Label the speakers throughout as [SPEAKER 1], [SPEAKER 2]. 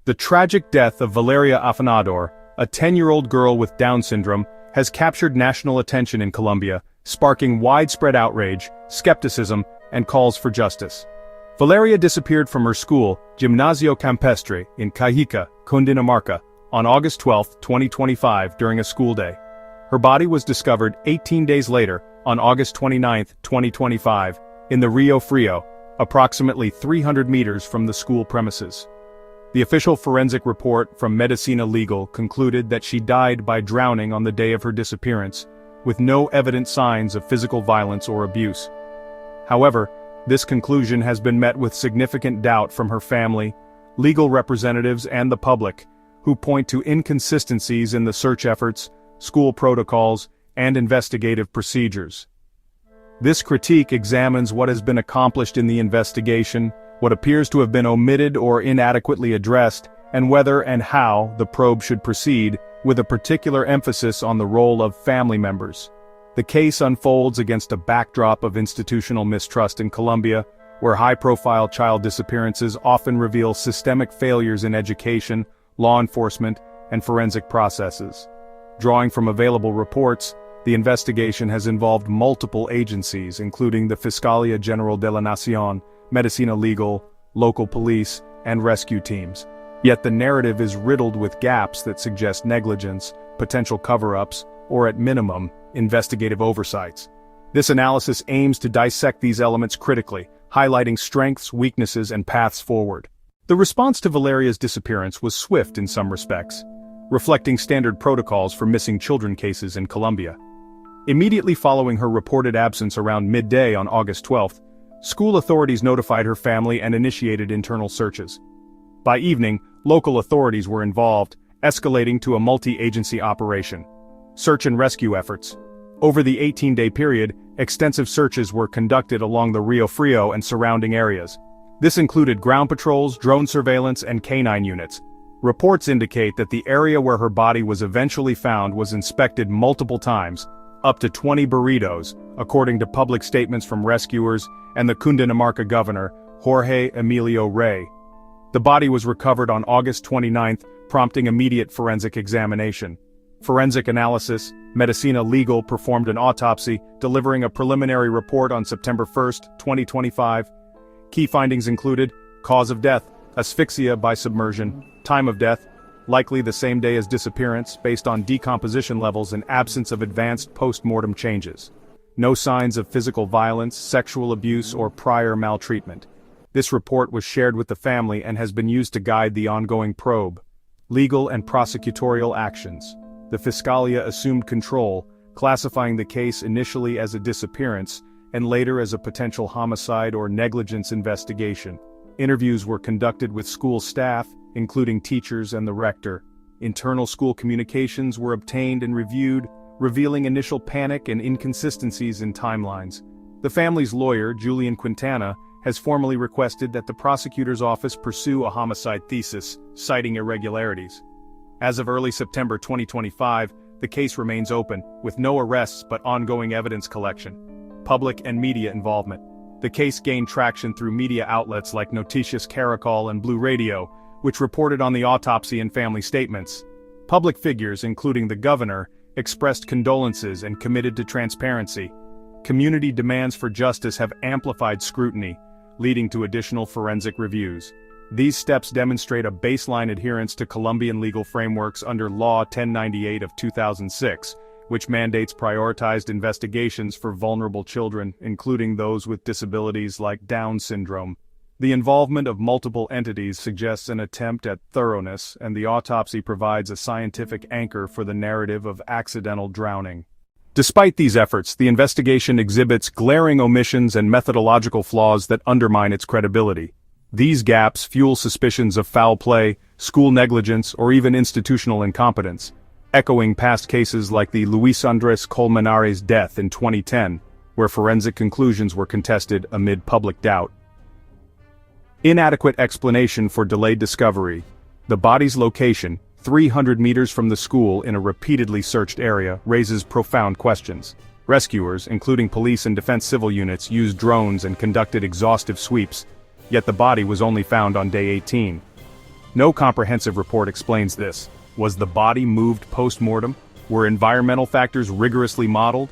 [SPEAKER 1] The tragic death of Valeria Afanador, a 10-year-old girl with Down syndrome, has captured national attention in Colombia, sparking widespread outrage, skepticism, and calls for justice. Valeria disappeared from her school, Gimnasio Campestre, in Cajicá, Cundinamarca, on August 12, 2025 during a school day. Her body was discovered 18 days later, on August 29, 2025, in the Río Frío, approximately 300 meters from the school premises. The official forensic report from Medicina Legal concluded that she died by drowning on the day of her disappearance, with no evident signs of physical violence or abuse. However, this conclusion has been met with significant doubt from her family, legal representatives and the public, who point to inconsistencies in the search efforts, school protocols, and investigative procedures. This critique examines what has been accomplished in the investigation, what appears to have been omitted or inadequately addressed, and whether and how the probe should proceed, with a particular emphasis on the role of family members. The case unfolds against a backdrop of institutional mistrust in Colombia, where high-profile child disappearances often reveal systemic failures in education, law enforcement, and forensic processes. Drawing from available reports, the investigation has involved multiple agencies including the Fiscalía General de la Nación, Medicina Legal, local police, and rescue teams. Yet the narrative is riddled with gaps that suggest negligence, potential cover-ups, or at minimum, investigative oversights. This analysis aims to dissect these elements critically, highlighting strengths, weaknesses, and paths forward. The response to Valeria's disappearance was swift in some respects, reflecting standard protocols for missing children cases in Colombia. Immediately following her reported absence around midday on August 12, school authorities notified her family and initiated internal searches. By evening, local authorities were involved, escalating to a multi-agency operation. Search and rescue efforts. Over the 18-day period, extensive searches were conducted along the Río Frío and surrounding areas. This included ground patrols, drone surveillance, and canine units. Reports indicate that the area where her body was eventually found was inspected multiple times, up to 20 burritos, according to public statements from rescuers and the Cundinamarca governor, Jorge Emilio Rey. The body was recovered on August 29, prompting immediate forensic examination. Forensic analysis, Medicina Legal performed an autopsy, delivering a preliminary report on September 1, 2025. Key findings included: cause of death, asphyxia by submersion; time of death, likely the same day as disappearance based on decomposition levels and absence of advanced post-mortem changes. No signs of physical violence, sexual abuse, or prior maltreatment. This report was shared with the family and has been used to guide the ongoing probe. Legal and prosecutorial actions. The Fiscalía assumed control, classifying the case initially as a disappearance and later as a potential homicide or negligence investigation. Interviews were conducted with school staff, including teachers and the rector. Internal school communications were obtained and reviewed, revealing initial panic and inconsistencies in timelines. The family's lawyer, Julian Quintana, has formally requested that the prosecutor's office pursue a homicide thesis, citing irregularities. As of early September 2025, the case remains open, with no arrests but ongoing evidence collection. Public and media involvement. The case gained traction through media outlets like Noticias Caracol and Blue Radio, which reported on the autopsy and family statements. Public figures, including the governor, expressed condolences and committed to transparency. Community demands for justice have amplified scrutiny, leading to additional forensic reviews. These steps demonstrate a baseline adherence to Colombian legal frameworks under Law 1098 of 2006, which mandates prioritized investigations for vulnerable children, including those with disabilities like Down syndrome. The involvement of multiple entities suggests an attempt at thoroughness, and the autopsy provides a scientific anchor for the narrative of accidental drowning. Despite these efforts, the investigation exhibits glaring omissions and methodological flaws that undermine its credibility. These gaps fuel suspicions of foul play, school negligence, or even institutional incompetence, echoing past cases like the Luis Andres Colmenares death in 2010, where forensic conclusions were contested amid public doubt. Inadequate explanation for delayed discovery. The body's location, 300 meters from the school in a repeatedly searched area, raises profound questions. Rescuers, including police and defense civil units, used drones and conducted exhaustive sweeps, yet the body was only found on day 18. No comprehensive report explains this. Was the body moved post-mortem? Were environmental factors rigorously modeled?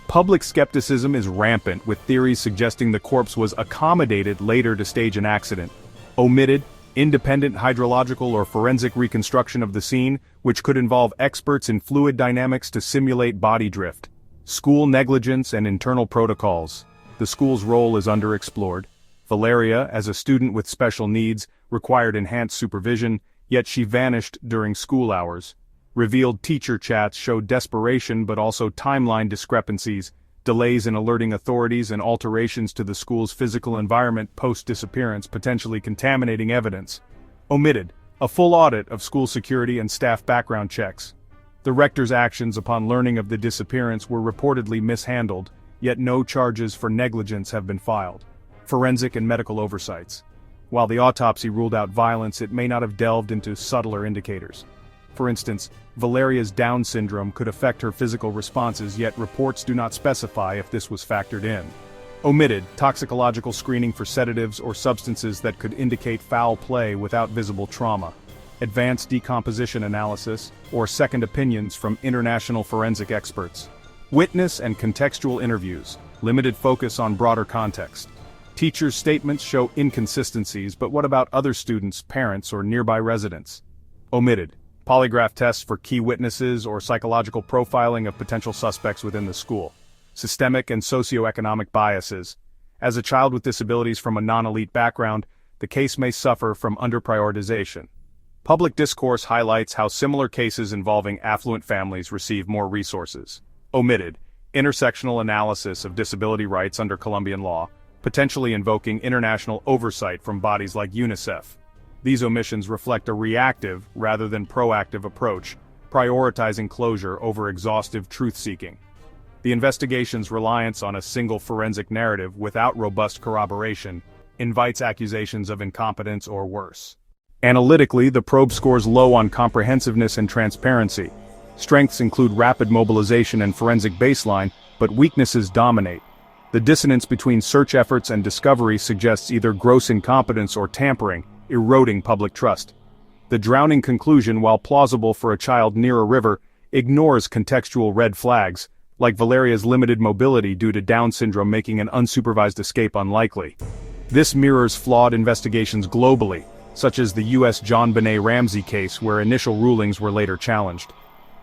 [SPEAKER 1] Public skepticism is rampant, with theories suggesting the corpse was accommodated later to stage an accident. Omitted, independent hydrological or forensic reconstruction of the scene, which could involve experts in fluid dynamics to simulate body drift. School negligence and internal protocols. The school's role is underexplored. Valeria, as a student with special needs, required enhanced supervision, yet she vanished during school hours. Revealed teacher chats showed desperation but also timeline discrepancies, delays in alerting authorities and alterations to the school's physical environment post-disappearance potentially contaminating evidence. Omitted, a full audit of school security and staff background checks. The rector's actions upon learning of the disappearance were reportedly mishandled, yet no charges for negligence have been filed. Forensic and medical oversights. While the autopsy ruled out violence, it may not have delved into subtler indicators. For instance, Valeria's Down syndrome could affect her physical responses, yet reports do not specify if this was factored in. Omitted, toxicological screening for sedatives or substances that could indicate foul play without visible trauma. Advanced decomposition analysis, or second opinions from international forensic experts. Witness and contextual interviews, limited focus on broader context. Teachers' statements show inconsistencies, but what about other students, parents, or nearby residents? Omitted. Polygraph tests for key witnesses or psychological profiling of potential suspects within the school. Systemic and socioeconomic biases. As a child with disabilities from a non-elite background, the case may suffer from underprioritization. Public discourse highlights how similar cases involving affluent families receive more resources. Omitted. Intersectional analysis of disability rights under Colombian law, potentially invoking international oversight from bodies like UNICEF. These omissions reflect a reactive rather than proactive approach, prioritizing closure over exhaustive truth-seeking. The investigation's reliance on a single forensic narrative without robust corroboration invites accusations of incompetence or worse. Analytically, the probe scores low on comprehensiveness and transparency. Strengths include rapid mobilization and forensic baseline, but weaknesses dominate. The dissonance between search efforts and discovery suggests either gross incompetence or tampering, eroding public trust. The drowning conclusion, while plausible for a child near a river, ignores contextual red flags, like Valeria's limited mobility due to Down syndrome making an unsupervised escape unlikely. This mirrors flawed investigations globally, such as the U.S. John Benet Ramsey case where initial rulings were later challenged.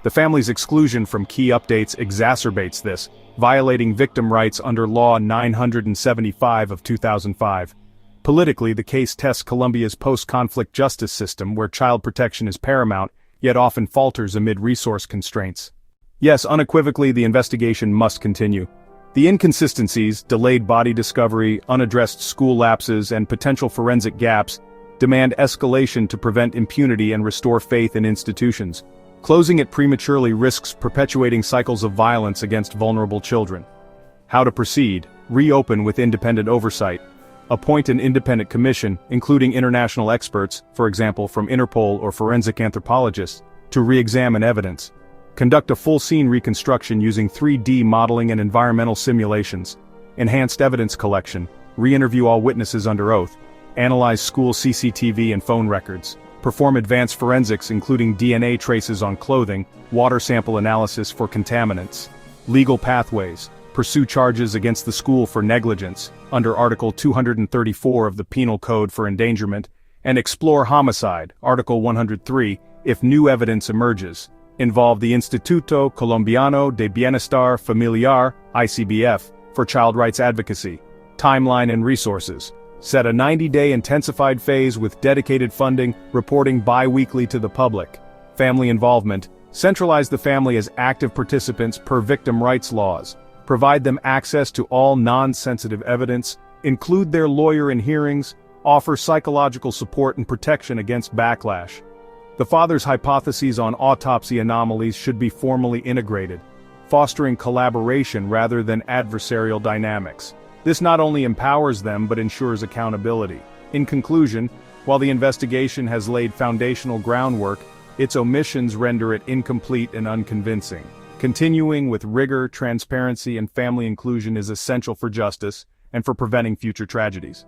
[SPEAKER 1] The family's exclusion from key updates exacerbates this, violating victim rights under Law 975 of 2005. Politically, the case tests Colombia's post-conflict justice system where child protection is paramount, yet often falters amid resource constraints. Yes, unequivocally, the investigation must continue. The inconsistencies, delayed body discovery, unaddressed school lapses, and potential forensic gaps demand escalation to prevent impunity and restore faith in institutions. Closing it prematurely risks perpetuating cycles of violence against vulnerable children. How to proceed? Reopen with independent oversight. Appoint an independent commission, including international experts, for example from Interpol or forensic anthropologists, to re-examine evidence. Conduct a full scene reconstruction using 3D modeling and environmental simulations. Enhanced evidence collection. Re-interview all witnesses under oath. Analyze school CCTV and phone records. Perform advanced forensics including DNA traces on clothing, water sample analysis for contaminants. Legal pathways. Pursue charges against the school for negligence, under Article 234 of the Penal Code for endangerment, and explore homicide, Article 103, if new evidence emerges. Involve the Instituto Colombiano de Bienestar Familiar, ICBF, for child rights advocacy. Timeline and resources. Set a 90-day intensified phase with dedicated funding, reporting bi-weekly to the public. Family involvement. Centralize the family as active participants per victim rights laws. Provide them access to all non-sensitive evidence. Include their lawyer in hearings. Offer psychological support and protection against backlash. The father's hypotheses on autopsy anomalies should be formally integrated, fostering collaboration rather than adversarial dynamics. This not only empowers them but ensures accountability. In conclusion, while the investigation has laid foundational groundwork, its omissions render it incomplete and unconvincing. Continuing with rigor, transparency, and family inclusion is essential for justice and for preventing future tragedies.